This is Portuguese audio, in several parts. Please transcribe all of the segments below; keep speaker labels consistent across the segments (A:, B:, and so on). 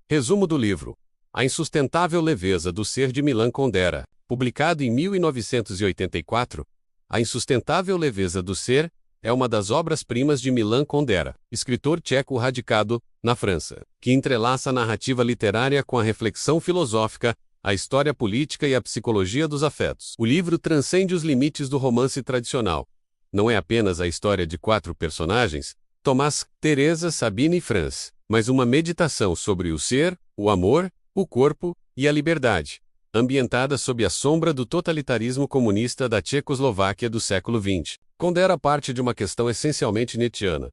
A: Resumo do livro: A Insustentável Leveza do Ser, de Milan Kundera, publicado em 1984. A Insustentável Leveza do Ser é uma das obras-primas de Milan Kundera, escritor tcheco radicado na França, que entrelaça a narrativa literária com a reflexão filosófica, a história política e a psicologia dos afetos. O livro transcende os limites do romance tradicional. Não é apenas a história de 4 personagens, Tomás, Teresa, Sabine e Franz, mas uma meditação sobre o ser, o amor, o corpo e a liberdade, ambientada sob a sombra do totalitarismo comunista da Tchecoslováquia do século XX. Kundera parte de uma questão essencialmente nietzschiana.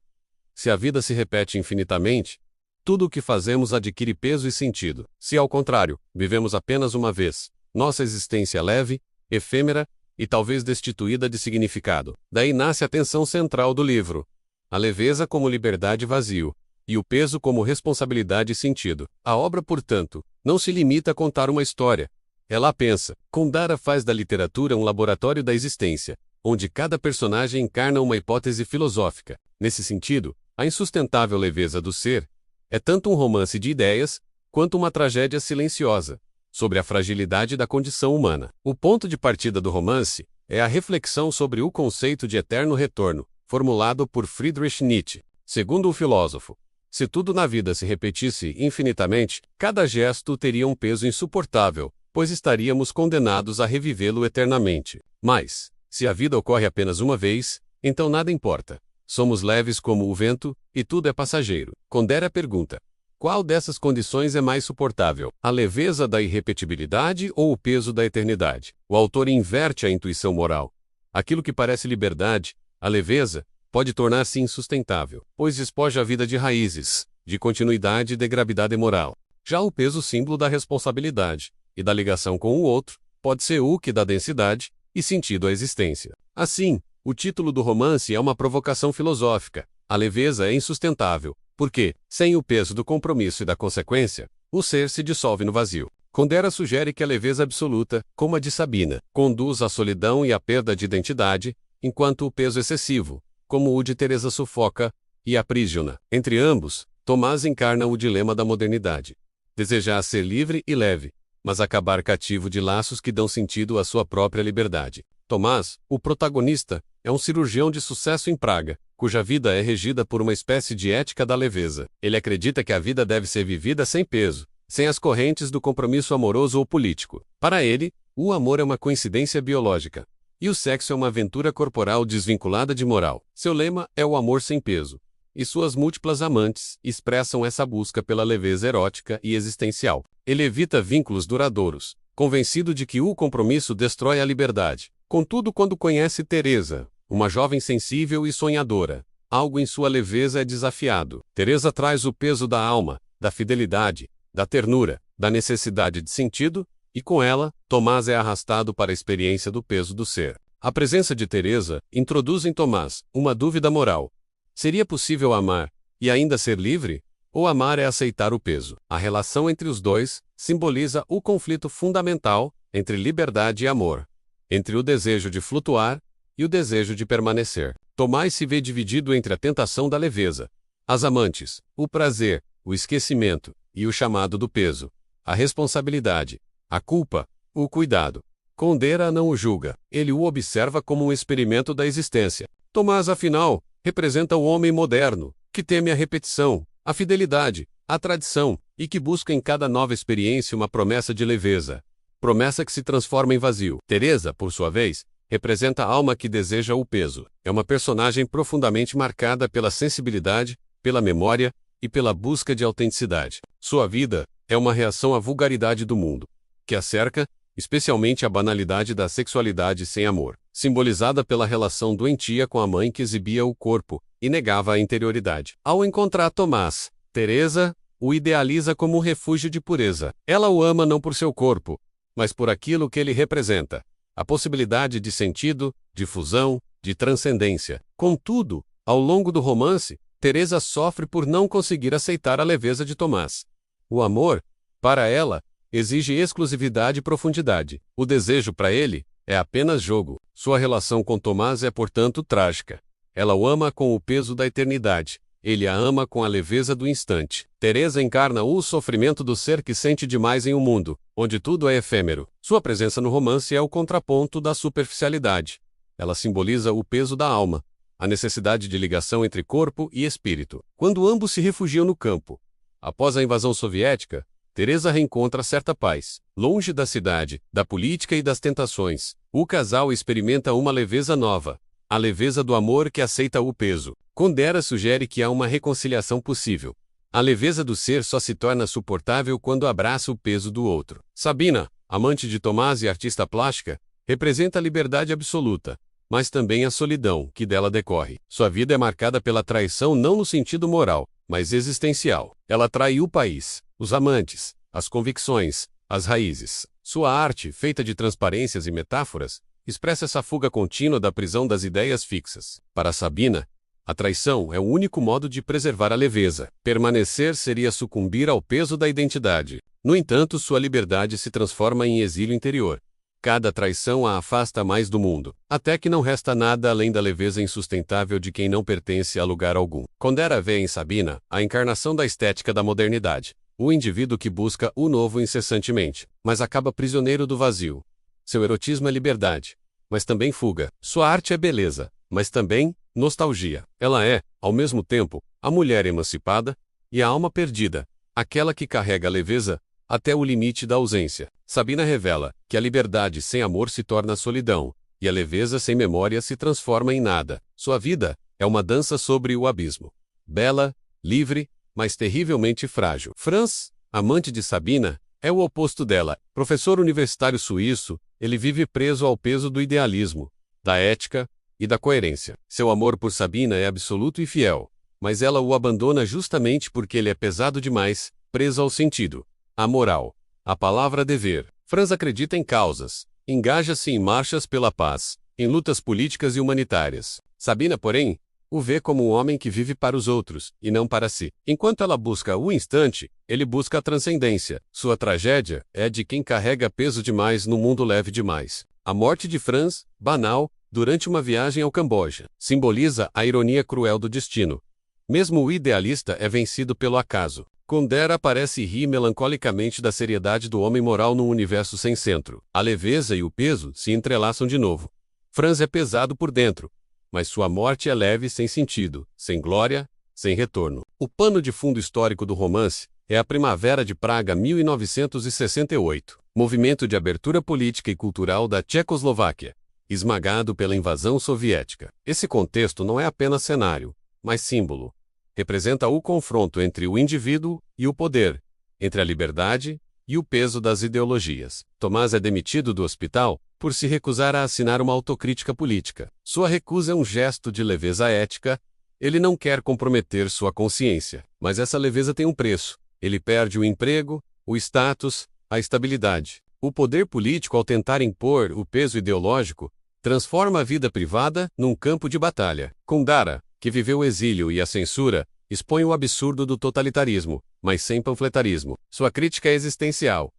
A: Se a vida se repete infinitamente, tudo o que fazemos adquire peso e sentido. Se, ao contrário, vivemos apenas uma vez, nossa existência é leve, efêmera e talvez destituída de significado. Daí nasce a tensão central do livro: a leveza como liberdade e vazio, e o peso como responsabilidade e sentido. A obra, portanto, não se limita a contar uma história. Ela a pensa. Kundera faz da literatura um laboratório da existência, onde cada personagem encarna uma hipótese filosófica. Nesse sentido, A Insustentável Leveza do Ser é tanto um romance de ideias, quanto uma tragédia silenciosa, sobre a fragilidade da condição humana. O ponto de partida do romance é a reflexão sobre o conceito de eterno retorno, formulado por Friedrich Nietzsche. Segundo o filósofo, se tudo na vida se repetisse infinitamente, cada gesto teria um peso insuportável, pois estaríamos condenados a revivê-lo eternamente. Mas, se a vida ocorre apenas uma vez, então nada importa. Somos leves como o vento, e tudo é passageiro. Kundera pergunta: qual dessas condições é mais suportável? A leveza da irrepetibilidade ou o peso da eternidade? O autor inverte a intuição moral. Aquilo que parece liberdade, a leveza, pode tornar-se insustentável, pois despoja a vida de raízes, de continuidade e de gravidade moral. Já o peso, símbolo da responsabilidade e da ligação com o outro, pode ser o que dá densidade e sentido à existência. Assim, o título do romance é uma provocação filosófica. A leveza é insustentável, porque, sem o peso do compromisso e da consequência, o ser se dissolve no vazio. Kundera sugere que a leveza absoluta, como a de Sabina, conduz à solidão e à perda de identidade, enquanto o peso excessivo, como o de Teresa, sufoca e aprisiona. Entre ambos, Tomás encarna o dilema da modernidade: desejar ser livre e leve, mas acabar cativo de laços que dão sentido à sua própria liberdade. Tomás, o protagonista, é um cirurgião de sucesso em Praga, cuja vida é regida por uma espécie de ética da leveza. Ele acredita que a vida deve ser vivida sem peso, sem as correntes do compromisso amoroso ou político. Para ele, o amor é uma coincidência biológica, e o sexo é uma aventura corporal desvinculada de moral. Seu lema é o amor sem peso, e suas múltiplas amantes expressam essa busca pela leveza erótica e existencial. Ele evita vínculos duradouros, convencido de que o compromisso destrói a liberdade. Contudo, quando conhece Teresa, uma jovem sensível e sonhadora, algo em sua leveza é desafiado. Teresa traz o peso da alma, da fidelidade, da ternura, da necessidade de sentido, e com ela, Tomás é arrastado para a experiência do peso do ser. A presença de Teresa introduz em Tomás uma dúvida moral: seria possível amar e ainda ser livre? Ou amar é aceitar o peso? A relação entre os dois simboliza o conflito fundamental entre liberdade e amor, entre o desejo de flutuar e o desejo de permanecer. Tomás se vê dividido entre a tentação da leveza, as amantes, o prazer, o esquecimento e o chamado do peso, a responsabilidade, a culpa, o cuidado. Kundera não o julga, ele o observa como um experimento da existência. Tomás, afinal, representa o homem moderno, que teme a repetição, a fidelidade, a tradição, e que busca em cada nova experiência uma promessa de leveza, promessa que se transforma em vazio. Teresa, por sua vez, representa a alma que deseja o peso. É uma personagem profundamente marcada pela sensibilidade, pela memória e pela busca de autenticidade. Sua vida é uma reação à vulgaridade do mundo, que a cerca, especialmente a banalidade da sexualidade sem amor, simbolizada pela relação doentia com a mãe que exibia o corpo e negava a interioridade. Ao encontrar Tomás, Teresa o idealiza como um refúgio de pureza. Ela o ama não por seu corpo, mas por aquilo que ele representa: a possibilidade de sentido, de fusão, de transcendência. Contudo, ao longo do romance, Teresa sofre por não conseguir aceitar a leveza de Tomás. O amor, para ela, exige exclusividade e profundidade. O desejo, para ele, é apenas jogo. Sua relação com Tomás é, portanto, trágica. Ela o ama com o peso da eternidade, Ele a ama com a leveza do instante. Teresa encarna o sofrimento do ser que sente demais em um mundo, onde tudo é efêmero. Sua presença no romance é o contraponto da superficialidade. Ela simboliza o peso da alma, a necessidade de ligação entre corpo e espírito. Quando ambos se refugiam no campo, após a invasão soviética, Teresa reencontra certa paz. Longe da cidade, da política e das tentações, o casal experimenta uma leveza nova, a leveza do amor que aceita o peso. Kundera sugere que há uma reconciliação possível. A leveza do ser só se torna suportável quando abraça o peso do outro. Sabina, amante de Tomás e artista plástica, representa a liberdade absoluta, mas também a solidão que dela decorre. Sua vida é marcada pela traição não no sentido moral, mas existencial. Ela trai o país, os amantes, as convicções, as raízes. Sua arte, feita de transparências e metáforas, expressa essa fuga contínua da prisão das ideias fixas. Para Sabina, a traição é o único modo de preservar a leveza. Permanecer seria sucumbir ao peso da identidade. No entanto, sua liberdade se transforma em exílio interior. Cada traição a afasta mais do mundo, até que não resta nada além da leveza insustentável de quem não pertence a lugar algum. Kundera vê em Sabina a encarnação da estética da modernidade, o indivíduo que busca o novo incessantemente, mas acaba prisioneiro do vazio. Seu erotismo é liberdade, mas também fuga. Sua arte é beleza, mas também nostalgia. Ela é, ao mesmo tempo, a mulher emancipada e a alma perdida, aquela que carrega a leveza até o limite da ausência. Sabina revela que a liberdade sem amor se torna solidão, e a leveza sem memória se transforma em nada. Sua vida é uma dança sobre o abismo. Bela, livre, mas terrivelmente frágil. Franz, amante de Sabina, é o oposto dela. Professor universitário suíço, ele vive preso ao peso do idealismo, da ética e da coerência. Seu amor por Sabina é absoluto e fiel, mas ela o abandona justamente porque ele é pesado demais, preso ao sentido, à moral, à palavra dever. Franz acredita em causas, engaja-se em marchas pela paz, em lutas políticas e humanitárias. Sabina, porém, o vê como um homem que vive para os outros, e não para si. Enquanto ela busca o instante, ele busca a transcendência. Sua tragédia é de quem carrega peso demais no mundo leve demais. A morte de Franz, banal, durante uma viagem ao Camboja, simboliza a ironia cruel do destino. Mesmo o idealista é vencido pelo acaso. Kundera parece rir melancolicamente da seriedade do homem moral num universo sem centro. A leveza e o peso se entrelaçam de novo. Franz é pesado por dentro, mas sua morte é leve sem sentido, sem glória, sem retorno. O pano de fundo histórico do romance é a Primavera de Praga 1968, movimento de abertura política e cultural da Tchecoslováquia, esmagado pela invasão soviética. Esse contexto não é apenas cenário, mas símbolo. Representa o confronto entre o indivíduo e o poder, entre a liberdade e o peso das ideologias. Tomás é demitido do hospital por se recusar a assinar uma autocrítica política. Sua recusa é um gesto de leveza ética. Ele não quer comprometer sua consciência, mas essa leveza tem um preço. Ele perde o emprego, o status, a estabilidade. O poder político, ao tentar impor o peso ideológico, transforma a vida privada num campo de batalha. Kundera, que viveu o exílio e a censura, expõe o absurdo do totalitarismo, mas sem panfletarismo. Sua crítica é existencial.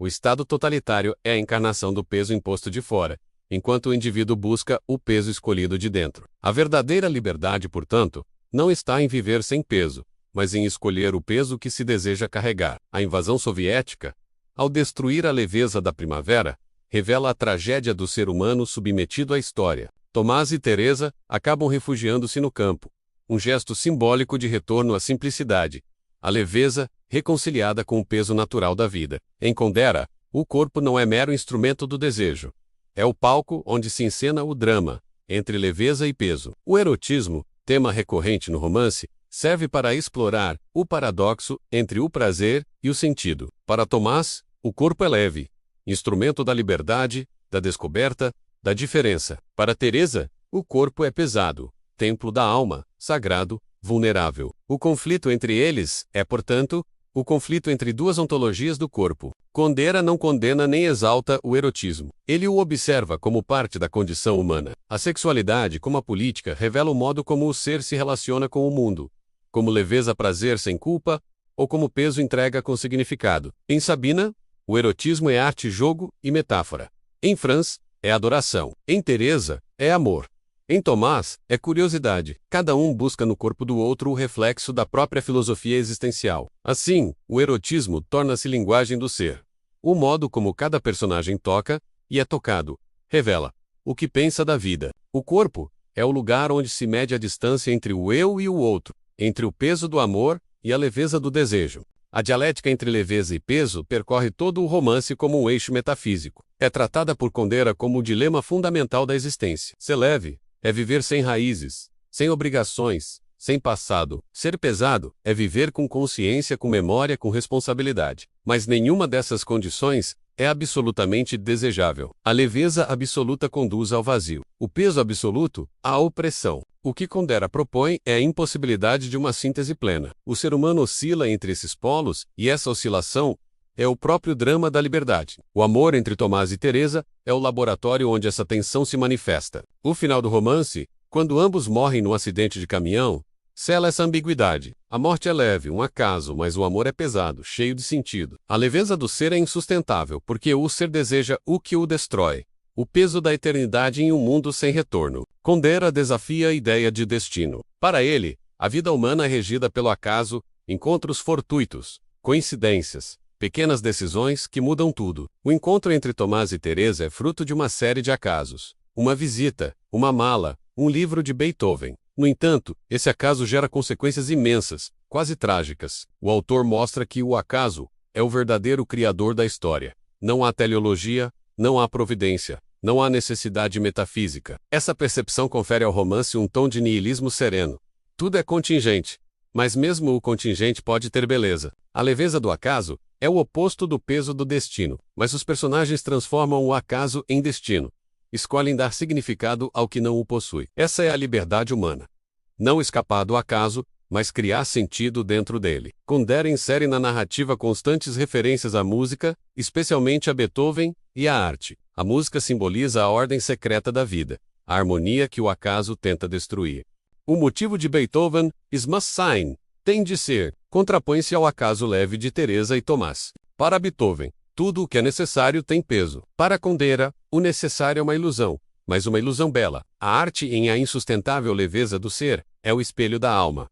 A: O Estado totalitário é a encarnação do peso imposto de fora, enquanto o indivíduo busca o peso escolhido de dentro. A verdadeira liberdade, portanto, não está em viver sem peso, mas em escolher o peso que se deseja carregar. A invasão soviética, ao destruir a leveza da primavera, revela a tragédia do ser humano submetido à história. Tomás e Teresa acabam refugiando-se no campo, um gesto simbólico de retorno à simplicidade, a leveza, reconciliada com o peso natural da vida. Em Kundera, o corpo não é mero instrumento do desejo. É o palco onde se encena o drama, entre leveza e peso. O erotismo, tema recorrente no romance, serve para explorar o paradoxo entre o prazer e o sentido. Para Tomás, o corpo é leve, instrumento da liberdade, da descoberta, da diferença. Para Teresa, o corpo é pesado, templo da alma, sagrado, vulnerável. O conflito entre eles é, portanto, o conflito entre duas ontologias do corpo. Kundera não condena nem exalta o erotismo. Ele o observa como parte da condição humana. A sexualidade, como a política, revela o modo como o ser se relaciona com o mundo, como leveza, prazer sem culpa, ou como peso, entrega com significado. Em Sabina, o erotismo é arte, jogo e metáfora. Em Franz, é adoração. Em Teresa, é amor. Em Tomás, é curiosidade. Cada um busca no corpo do outro o reflexo da própria filosofia existencial. Assim, o erotismo torna-se linguagem do ser. O modo como cada personagem toca, e é tocado, revela o que pensa da vida. O corpo é o lugar onde se mede a distância entre o eu e o outro, entre o peso do amor e a leveza do desejo. A dialética entre leveza e peso percorre todo o romance como um eixo metafísico. É tratada por Kundera como o dilema fundamental da existência. Ser leve é viver sem raízes, sem obrigações, sem passado. Ser pesado é viver com consciência, com memória, com responsabilidade. Mas nenhuma dessas condições é absolutamente desejável. A leveza absoluta conduz ao vazio. O peso absoluto, à opressão. O que Kundera propõe é a impossibilidade de uma síntese plena. O ser humano oscila entre esses polos, e essa oscilação é o próprio drama da liberdade. O amor entre Tomás e Teresa é o laboratório onde essa tensão se manifesta. O final do romance, quando ambos morrem num acidente de caminhão, sela essa ambiguidade. A morte é leve, um acaso, mas o amor é pesado, cheio de sentido. A leveza do ser é insustentável, porque o ser deseja o que o destrói. O peso da eternidade em um mundo sem retorno. Kundera desafia a ideia de destino. Para ele, a vida humana é regida pelo acaso, encontros fortuitos, coincidências, pequenas decisões que mudam tudo. O encontro entre Tomás e Teresa é fruto de uma série de acasos. Uma visita, uma mala, um livro de Beethoven. No entanto, esse acaso gera consequências imensas, quase trágicas. O autor mostra que o acaso é o verdadeiro criador da história. Não há teleologia, não há providência, não há necessidade metafísica. Essa percepção confere ao romance um tom de niilismo sereno. Tudo é contingente, mas mesmo o contingente pode ter beleza. A leveza do acaso é o oposto do peso do destino, mas os personagens transformam o acaso em destino. Escolhem dar significado ao que não o possui. Essa é a liberdade humana. Não escapar do acaso, mas criar sentido dentro dele. Kundera insere na narrativa constantes referências à música, especialmente a Beethoven, e à arte. A música simboliza a ordem secreta da vida, a harmonia que o acaso tenta destruir. O motivo de Beethoven, "Es muss sein", tem de ser, contrapõe-se ao acaso leve de Teresa e Tomás. Para Beethoven, tudo o que é necessário tem peso. Para Kundera, o necessário é uma ilusão, mas uma ilusão bela. A arte, em A Insustentável Leveza do Ser, é o espelho da alma.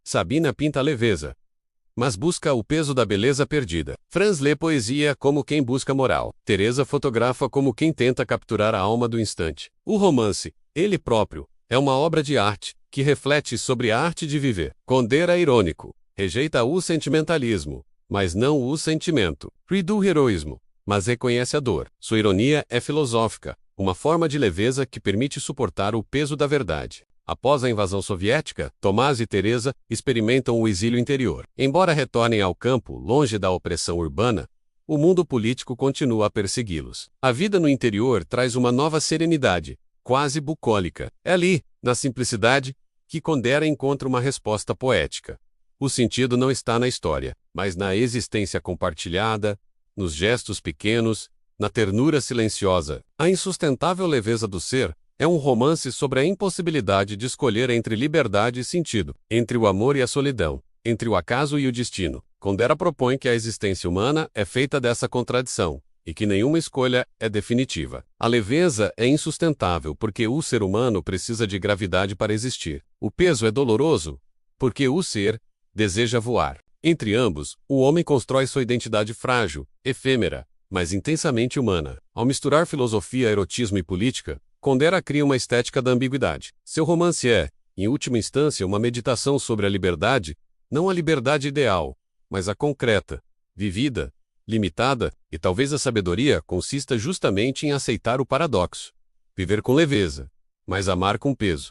A: Sabina pinta a leveza, mas busca o peso da beleza perdida. Franz lê poesia como quem busca moral. Teresa fotografa como quem tenta capturar a alma do instante. O romance, ele próprio, é uma obra de arte, que reflete sobre a arte de viver. Kundera é irônico, rejeita o sentimentalismo, mas não o sentimento. Ri do heroísmo, mas reconhece a dor. Sua ironia é filosófica, uma forma de leveza que permite suportar o peso da verdade. Após a invasão soviética, Tomás e Teresa experimentam o exílio interior. Embora retornem ao campo, longe da opressão urbana, o mundo político continua a persegui-los. A vida no interior traz uma nova serenidade, quase bucólica. É ali, na simplicidade, que Kundera encontra uma resposta poética. O sentido não está na história, mas na existência compartilhada, nos gestos pequenos, na ternura silenciosa. A Insustentável Leveza do Ser é um romance sobre a impossibilidade de escolher entre liberdade e sentido, entre o amor e a solidão, entre o acaso e o destino. Kundera propõe que a existência humana é feita dessa contradição, e que nenhuma escolha é definitiva. A leveza é insustentável porque o ser humano precisa de gravidade para existir. O peso é doloroso porque o ser deseja voar. Entre ambos, o homem constrói sua identidade frágil, efêmera, mas intensamente humana. Ao misturar filosofia, erotismo e política, Kundera cria uma estética da ambiguidade. Seu romance é, em última instância, uma meditação sobre a liberdade, não a liberdade ideal, mas a concreta, vivida, limitada, e talvez a sabedoria consista justamente em aceitar o paradoxo. Viver com leveza, mas amar com peso.